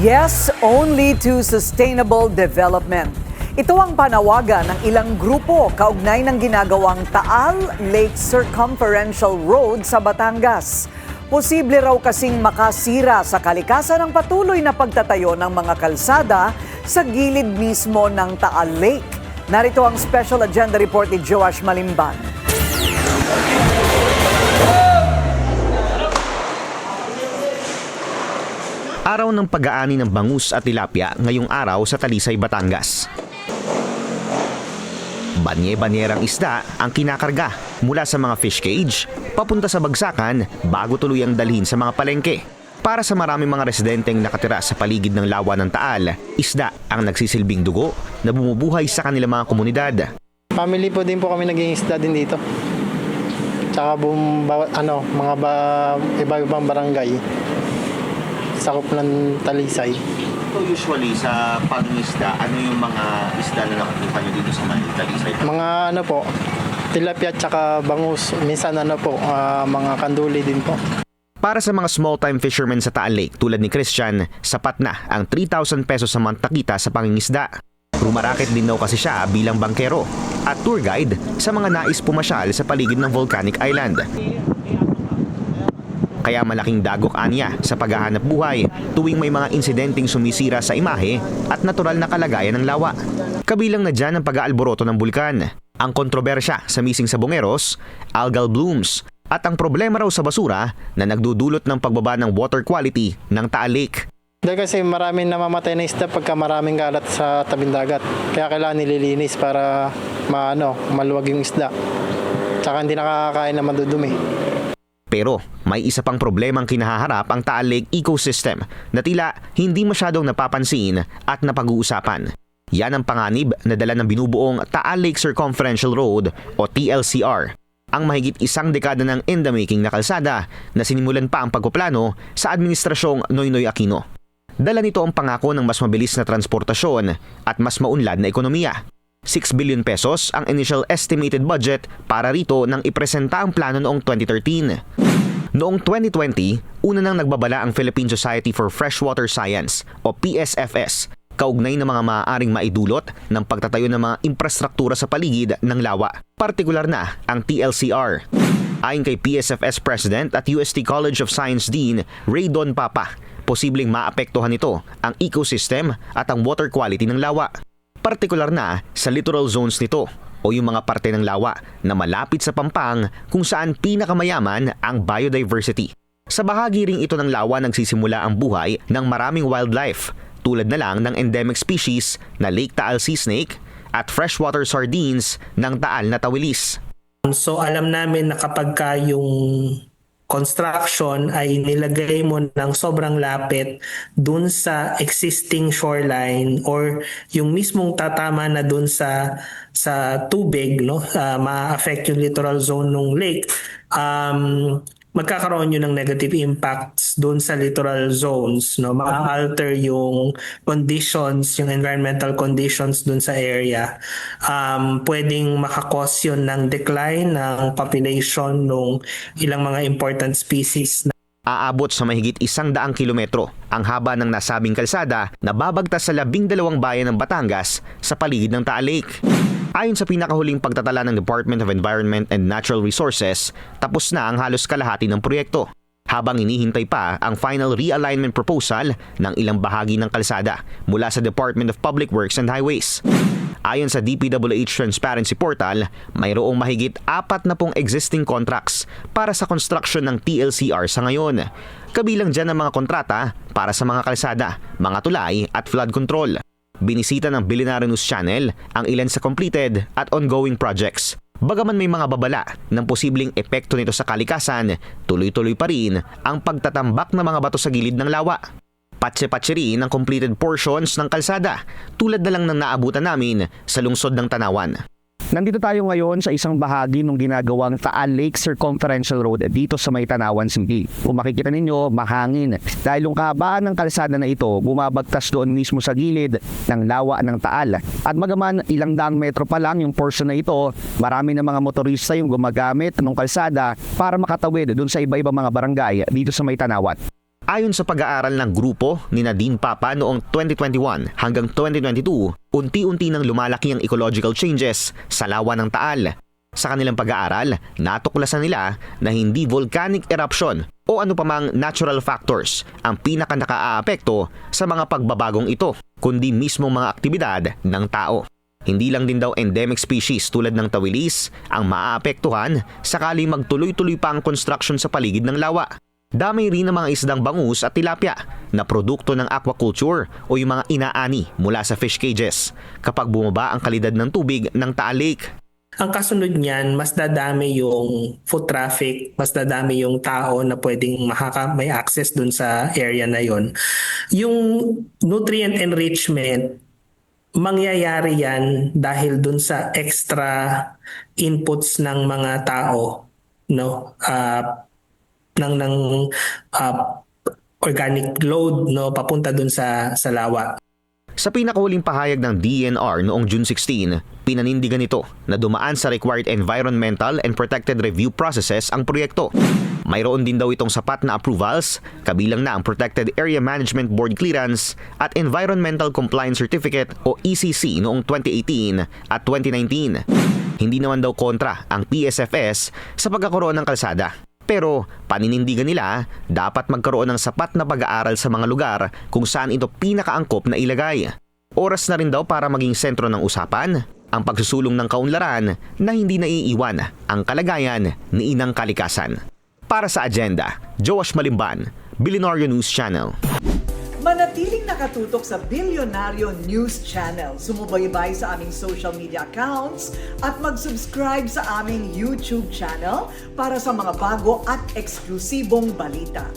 Yes, only to sustainable development. Ito ang panawagan ng ilang grupo kaugnay ng ginagawang Taal Lake Circumferential Road sa Batangas. Posible raw kasing makasira sa kalikasan ang patuloy na pagtatayo ng mga kalsada sa gilid mismo ng Taal Lake. Narito ang special agenda report ni Joash Malimban. Araw ng pag-aani ng bangus at tilapia ngayong araw sa Talisay, Batangas. Banye-banyerang isda ang kinakarga mula sa mga fish cage papunta sa bagsakan bago tuluyang dalhin sa mga palengke. Para sa maraming mga residenteng nakatira sa paligid ng lawa ng Taal, isda ang nagsisilbing dugo na bumubuhay sa kanilang mga komunidad. Family po din po kami naging isda din dito. Tsaka iba-ibang barangay. Sakop ng Talisay. So usually sa pangingisda, ano yung mga isda na nakukuha nyo dito sa Talisay? Mga tilapia at saka bangus. Minsan mga kanduli din po. Para sa mga small-time fishermen sa Taal Lake tulad ni Christian, sapat na ang 3,000 pesos sa month na kita sa pangingisda. Rumaraket din daw kasi siya bilang bangkero at tour guide sa mga nais pumasyal sa paligid ng Volcanic Island. Kaya malaking dagok aniya sa paghahanap buhay tuwing may mga insidenteng sumisira sa imahe at natural na kalagayan ng lawa. Kabilang na dyan ang pag-aalboroto ng bulkan, ang kontrobersya sa missing sabongeros, algal blooms, at ang problema raw sa basura na nagdudulot ng pagbaba ng water quality ng Taal Lake. Dahil kasi maraming namamatay na isda pagka maraming galat sa tabing dagat. Kaya kailangan nililinis para maluwag yung isda. Tsaka hindi nakakakain na madudumi. Pero may isa pang problemang kinahaharap ang Taal Lake ecosystem na tila hindi masyadong napapansin at napag-uusapan. Yan ang panganib na dala ng binubuong Taal Lake Circumferential Road o TLCR. Ang mahigit isang dekada ng in the making na kalsada na sinimulan pa ang pagpaplano sa administrasyong Noynoy Aquino. Dala nito ang pangako ng mas mabilis na transportasyon at mas maunlad na ekonomiya. 6 billion pesos ang initial estimated budget para rito nang ipresenta ang plano noong 2013. Noong 2020, una nang nagbabala ang Philippine Society for Freshwater Science o PSFS kaugnay ng mga maaaring maidulot ng pagtatayo ng mga infrastruktura sa paligid ng lawa, partikular na ang TLCR. Ayon kay PSFS President at UST College of Science Dean Ray Don Papa, posibleng maapektuhan nito ang ecosystem at ang water quality ng lawa. Partikular na sa littoral zones nito o yung mga parte ng lawa na malapit sa pampang kung saan pinakamayaman ang biodiversity. Sa bahagi ring ito ng lawa nagsisimula ang buhay ng maraming wildlife tulad na lang ng endemic species na Lake Taal Sea Snake at freshwater sardines ng Taal na tawilis. So alam namin na kapag yung construction ay nilagay mo ng sobrang lapit dun sa existing shoreline or yung mismong tatama na dun sa tubig, ma-affect yung littoral zone ng lake, magkakaroon yun ng negative impacts dun sa littoral zones, ma-alter yung conditions, yung environmental conditions dun sa area. Pwedeng makakos yun ng decline ng population ng ilang mga important species. Aabot sa mahigit 100 kilometro ang haba ng nasabing kalsada na babagtas sa 12 bayan ng Batangas sa paligid ng Taal Lake. Ayon sa pinakahuling pagtatala ng Department of Environment and Natural Resources, tapos na ang halos kalahati ng proyekto, habang hinihintay pa ang final realignment proposal ng ilang bahagi ng kalsada mula sa Department of Public Works and Highways. Ayon sa DPWH Transparency Portal, mayroong mahigit 40 existing contracts para sa construction ng TLCR sa ngayon. Kabilang dyan ang mga kontrata para sa mga kalsada, mga tulay at flood control. Binisita ng Billionaire News Channel ang ilan sa completed at ongoing projects. Bagaman may mga babala ng posibleng epekto nito sa kalikasan, tuloy-tuloy pa rin ang pagtatambak ng mga bato sa gilid ng lawa. Patse-patse rin ang completed portions ng kalsada, tulad na lang ng naabutan namin sa lungsod ng Tanawan. Nandito tayo ngayon sa isang bahagi ng ginagawang Taal Lake Circumferential Road dito sa may Tanawan City. Kung makikita ninyo, mahangin. Dahil yung kahabaan ng kalsada na ito, bumabagtas doon mismo sa gilid ng lawa ng Taal. At magaman ilang daang metro pa lang yung portion na ito, marami na mga motorista yung gumagamit ng kalsada para makatawid doon sa iba-ibang mga barangay dito sa may Tanawan. Ayon sa pag-aaral ng grupo ni Nadine Papa noong 2021 hanggang 2022, unti-unti nang lumalaki ang ecological changes sa lawa ng Taal. Sa kanilang pag-aaral, natuklasan nila na hindi volcanic eruption o ano pamang natural factors ang pinaka-nakaaapekto sa mga pagbabagong ito, kundi mismong mga aktibidad ng tao. Hindi lang din daw endemic species tulad ng tawilis ang maaapektuhan sakali magtuloy-tuloy pa ang construction sa paligid ng lawa. Damay rin ang mga isdang bangus at tilapia na produkto ng aquaculture o yung mga inaani mula sa fish cages kapag bumaba ang kalidad ng tubig ng Taal Lake. Ang kasunod niyan, mas dadami yung foot traffic, mas dadami yung tao na pwedeng may access dun sa area na yon. Yung nutrient enrichment, mangyayari yan dahil dun sa extra inputs ng mga tao, no? ng organic load, no, papunta dun sa lawa. Sa pinakahuling pahayag ng DENR noong June 16, pinanindigan nito na dumaan sa required environmental and protected review processes ang proyekto. Mayroon din daw itong sapat na approvals, kabilang na ang Protected Area Management Board Clearance at Environmental Compliance Certificate o ECC noong 2018 at 2019. Hindi naman daw kontra ang PSFS sa pagkakaroon ng kalsada. Pero paninindigan nila, dapat magkaroon ng sapat na pag-aaral sa mga lugar kung saan ito pinakaangkop na ilagay. Oras na rin daw para maging sentro ng usapan ang pagsusulong ng kaunlaran na hindi naiiwan ang kalagayan ni Inang Kalikasan. Para sa Agenda, Joash Malimban, Billionaire News Channel. Manatiling nakatutok sa Billionaire News Channel. Sumubaybay sa aming social media accounts at mag-subscribe sa aming YouTube channel para sa mga bago at eksklusibong balita.